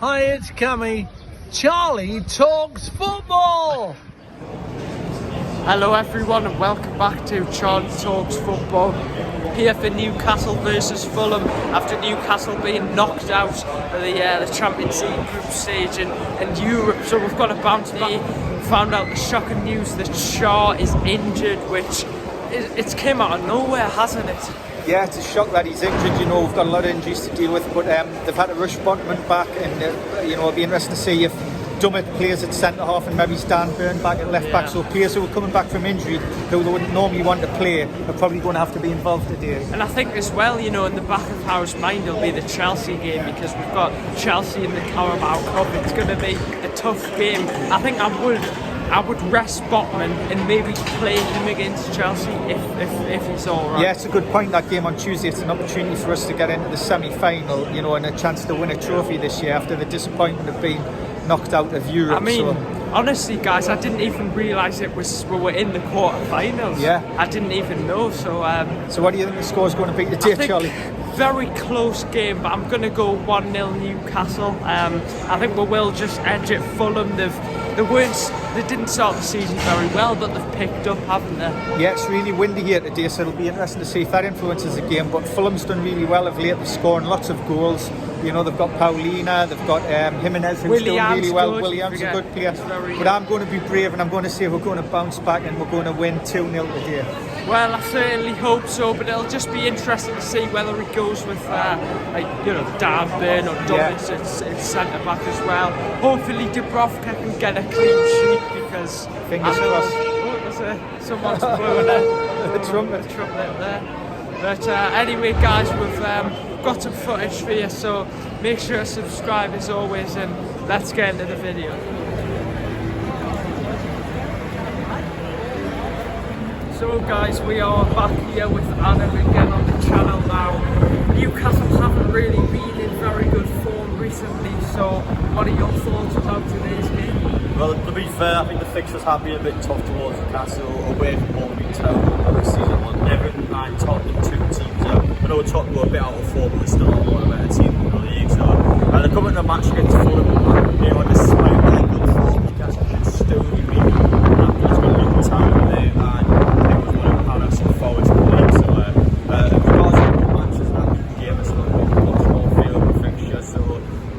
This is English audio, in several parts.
Hi, it's Cammy. Charlie talks football. Hello everyone and welcome back to Charlie Talks Football. Here for Newcastle versus Fulham after Newcastle being knocked out of the Champions League group stage in Europe. So we've got to bounce back. Found out the shocking news that Shaw is injured, which it's came out of nowhere, hasn't it? Yeah, it's a shock that he's injured. You know, we've got a lot of injuries to deal with, but they've had to rush Botman back, and it'll be interesting to see if Dummett plays at centre half and maybe Stan Burn back at left back. So players who are coming back from injury, who they wouldn't normally want to play, are probably going to have to be involved today. And I think as well, you know, in the back of Harry's mind will be the Chelsea game, because we've got Chelsea in the Carabao Cup. It's going to be a tough game. I think I would rest Botman and maybe play him against Chelsea if he's all right. Yeah, it's a good point. That game on Tuesday, it's an opportunity for us to get into the semi-final, you know, and a chance to win a trophy this year after the disappointment of being knocked out of Europe. I mean, honestly, guys, I didn't even realise we were in the quarterfinals. Yeah, I didn't even know. So what do you think the score's going to be today, Charlie? Very close game, but I'm going to go 1-0 Newcastle. I think we will just edge it. Fulham, they didn't start the season very well, but they've picked up, haven't they? Yeah, it's really windy here today, so it'll be interesting to see if that influences the game. But Fulham's done really well of late, scoring lots of goals. You know, they've got Paulina, they've got Jimenez, who's doing really well. William's a good player. But I'm going to be brave, and I'm going to say we're going to bounce back and we're going to win 2-0 today. Well, I certainly hope so, but it'll just be interesting to see whether it goes with, Dan Burn or Dummett at centre-back as well. Hopefully Dubravka can get a clean sheet, because fingers crossed. Someone's blowing the trumpet there. But anyway, guys, we've got some footage for you, so make sure to subscribe as always, and let's get into the video. So guys, we are back here with Adam again on the channel now. Newcastle haven't really been in very good form recently, so what are your thoughts about today's game? Well, to be fair, I think the fixtures have been a bit tough towards Newcastle, away from home in town this season. Everton and Tottenham, two teams. I know Tottenham were a bit out of form, but they're still one of the better teams in the league. So they're coming to a match against Fulham. You know, despite their good form, Newcastle should still be beating them. It's going to be the time of the day, and I think we're going to have some forwards in the league. So regardless of what matches that game, it's going to be a much more favourable fixture. So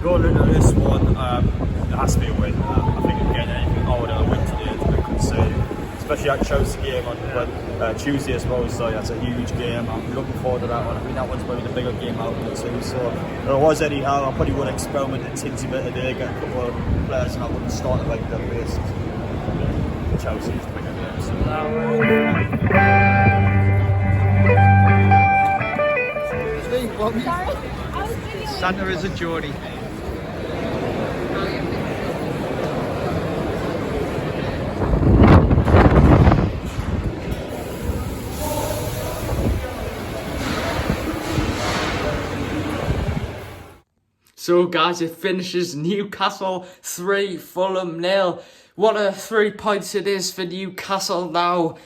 going into this one, there has to be a win. I think again, anything other than a win today is a bit concerning, especially that Chelsea game on Tuesday as well. So that's a huge game. I'm looking forward to that one. I think that one's probably the bigger game out of the two. So if it was Eddie Howe, I probably would experiment a tinsy bit today, get a couple of players, and I wouldn't start it like the base. Chelsea's the bigger game. So. Santa is a Geordie. So guys, it finishes Newcastle 3, Fulham 0. What a 3 points it is for Newcastle now.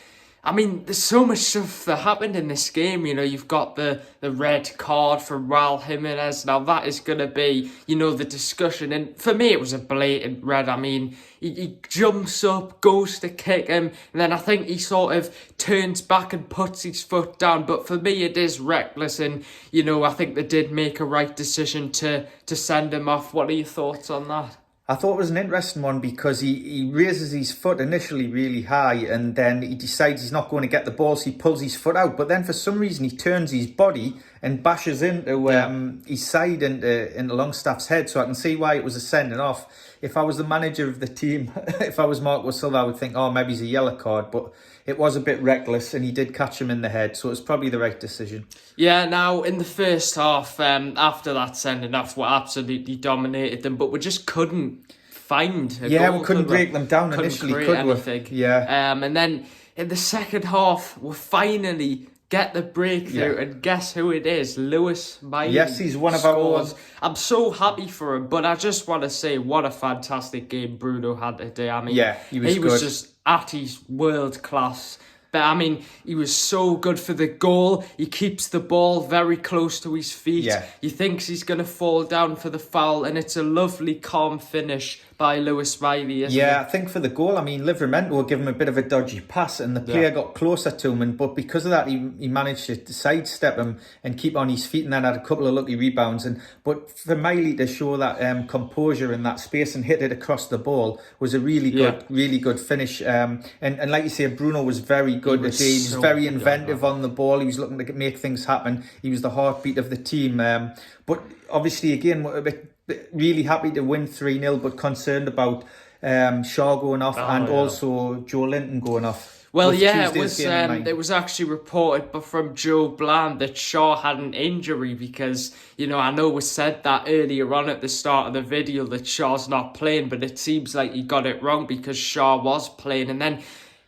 I mean, there's so much stuff that happened in this game. You know, you've got the red card for Raul Jimenez. Now, that is going to be, you know, the discussion. And for me, it was a blatant red. I mean, he jumps up, goes to kick him, and then I think he sort of turns back and puts his foot down. But for me, it is reckless. And, you know, I think they did make a right decision to send him off. What are your thoughts on that? I thought it was an interesting one because he raises his foot initially really high, and then he decides he's not going to get the ball, so he pulls his foot out. But then for some reason he turns his body and bashes into his side, into Longstaff's head. So I can see why it was a sending off. If I was the manager of the team, if I was Marco Silva, I would think, oh, maybe it's a yellow card. But it was a bit reckless, and he did catch him in the head, so it's probably the right decision. Yeah, now in the first half, after that sending off, we absolutely dominated them, but we just couldn't find a goal, we couldn't break them down initially, could we? Yeah. And then in the second half, we finally get the breakthrough, and guess who it is? Lewis Miley. Yes, he's one of our own. I'm so happy for him, but I just want to say what a fantastic game Bruno had today. I mean, he was just at his world class. But I mean, he was so good for the goal. He keeps the ball very close to his feet. Yeah. He thinks he's going to fall down for the foul, and it's a lovely, calm finish by Lewis Miley, isn't it? I think for the goal, I mean, Livermore gave him a bit of a dodgy pass, and the player got closer to him, but because of that, he managed to sidestep him and keep on his feet, and then had a couple of lucky rebounds. But for Miley to show that composure in that space and hit it across the ball was a really good finish. And like you say, Bruno was very good. He was very inventive on the ball. He was looking to make things happen. He was the heartbeat of the team. But obviously, again, we're a bit really happy to win 3-0, but concerned about Shaw going off also Joe Linton going off. Well, it was actually reported from Joe Bland that Shaw had an injury because, I know it was said that earlier on at the start of the video that Shaw's not playing, but it seems like he got it wrong because Shaw was playing and then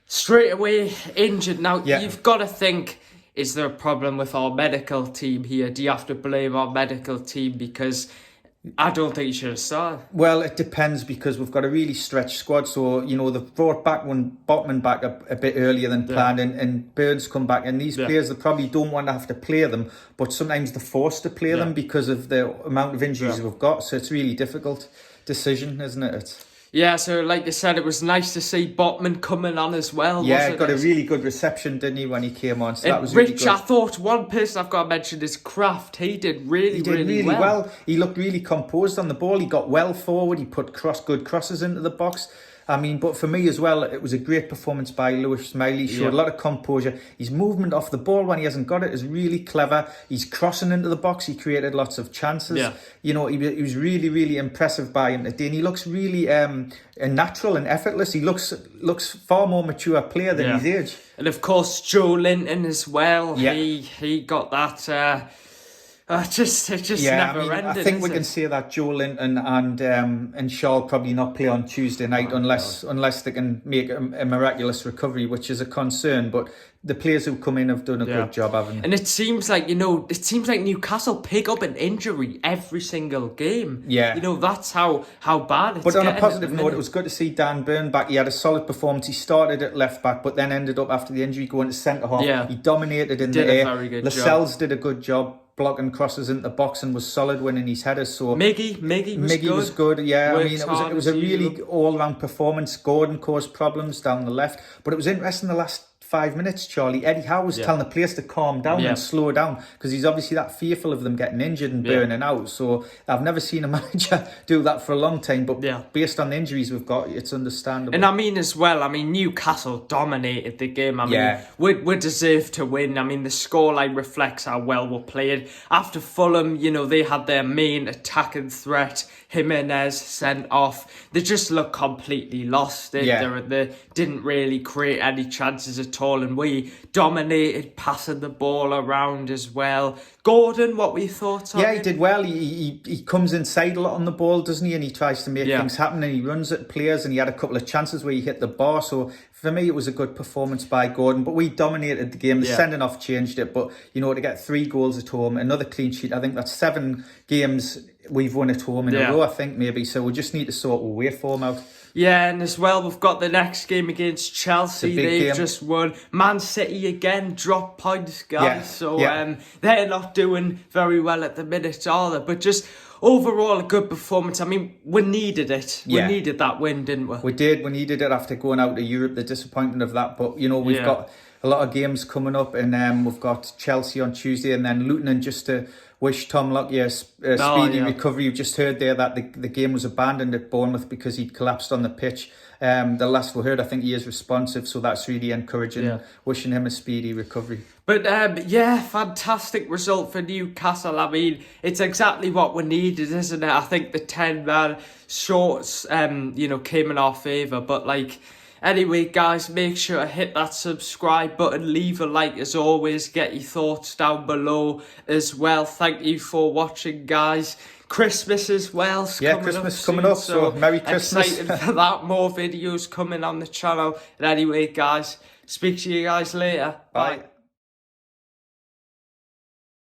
straight away injured. Now, you've got to think, is there a problem with our medical team here? Do you have to blame our medical team? Because I don't think you should have started. Well, it depends because we've got a really stretched squad. So, they've brought back Botman back a bit earlier than planned and Burns come back. And these players, they probably don't want to have to play them, but sometimes they're forced to play them because of the amount of injuries we've got. So it's a really difficult decision, isn't it? Yeah, so like you said, it was nice to see Botman coming on as well. Yeah, got a really good reception, didn't he, when he came on? So that was really good. I thought one person I've got to mention is Kraft. He did really well. He looked really composed on the ball. He got well forward. He put good crosses into the box. I mean, but for me as well, it was a great performance by Lewis Miley. He showed a lot of composure. His movement off the ball when he hasn't got it is really clever. He's crossing into the box. He created lots of chances. Yeah. He was really, really impressive by him today. And he looks really natural and effortless. He looks far more mature player than his age. And of course, Joe Linton as well. Yeah. He got that... It just never ended. I think we can say that Joe Linton and Shaw will probably not play on Tuesday night unless they can make a miraculous recovery, which is a concern. But the players who come in have done a good job, haven't they? And it seems like Newcastle pick up an injury every single game. Yeah. That's how bad it's But on a positive note, it was good to see Dan Burn back. He had a solid performance. He started at left back, but then ended up after the injury going to centre half. Yeah. He dominated in the air. Very good Lascelles did a good job blocking crosses into the box and was solid winning his headers. So Miggy was good. Yeah, I mean, it was a really all-round performance. Gordon caused problems down the left, but it was interesting the last 5 minutes, Charlie. Eddie Howe was telling the players to calm down and slow down because he's obviously that fearful of them getting injured and burning out. So I've never seen a manager do that for a long time, but based on the injuries we've got, it's understandable. And I mean as well, Newcastle dominated the game. We deserved to win. The scoreline reflects how well we played. After Fulham, they had their main attacking threat, Jimenez, sent off. They just looked completely lost. They didn't really create any chances at all, and we dominated, passing the ball around as well. Gordon, what were your thoughts on him? He did well. He comes inside a lot on the ball, doesn't he? And he tries to make things happen, and he runs at players, and he had a couple of chances where he hit the bar. So for me, it was a good performance by Gordon, but we dominated the game. The sending off changed it, but to get 3 goals at home, another clean sheet. I think that's 7 games we've won at home in a row, I think, maybe. So we just need to sort away form out. Yeah, and as well, we've got the next game against Chelsea. They've just won. Man City again dropped points, guys. So they're not doing very well at the minute, are they? But just overall, a good performance. We needed it. We needed that win, didn't we? We did. We needed it after going out to Europe, the disappointment of that. But, we've got a lot of games coming up, and we've got Chelsea on Tuesday and then Luton. And just to wish Tom Lockyer a speedy recovery. You've just heard there that the game was abandoned at Bournemouth because he'd collapsed on the pitch. The last we heard, I think he is responsive, so that's really encouraging. Wishing him a speedy recovery. But fantastic result for Newcastle. It's exactly what we needed, isn't it? I think the 10-man shorts, came in our favour. But anyway, guys, make sure to hit that subscribe button, leave a like as always, get your thoughts down below as well. Thank you for watching, guys. Christmas as well. Christmas coming up, so Merry Christmas. Excited for that. More videos coming on the channel. And anyway, guys, speak to you guys later. Bye.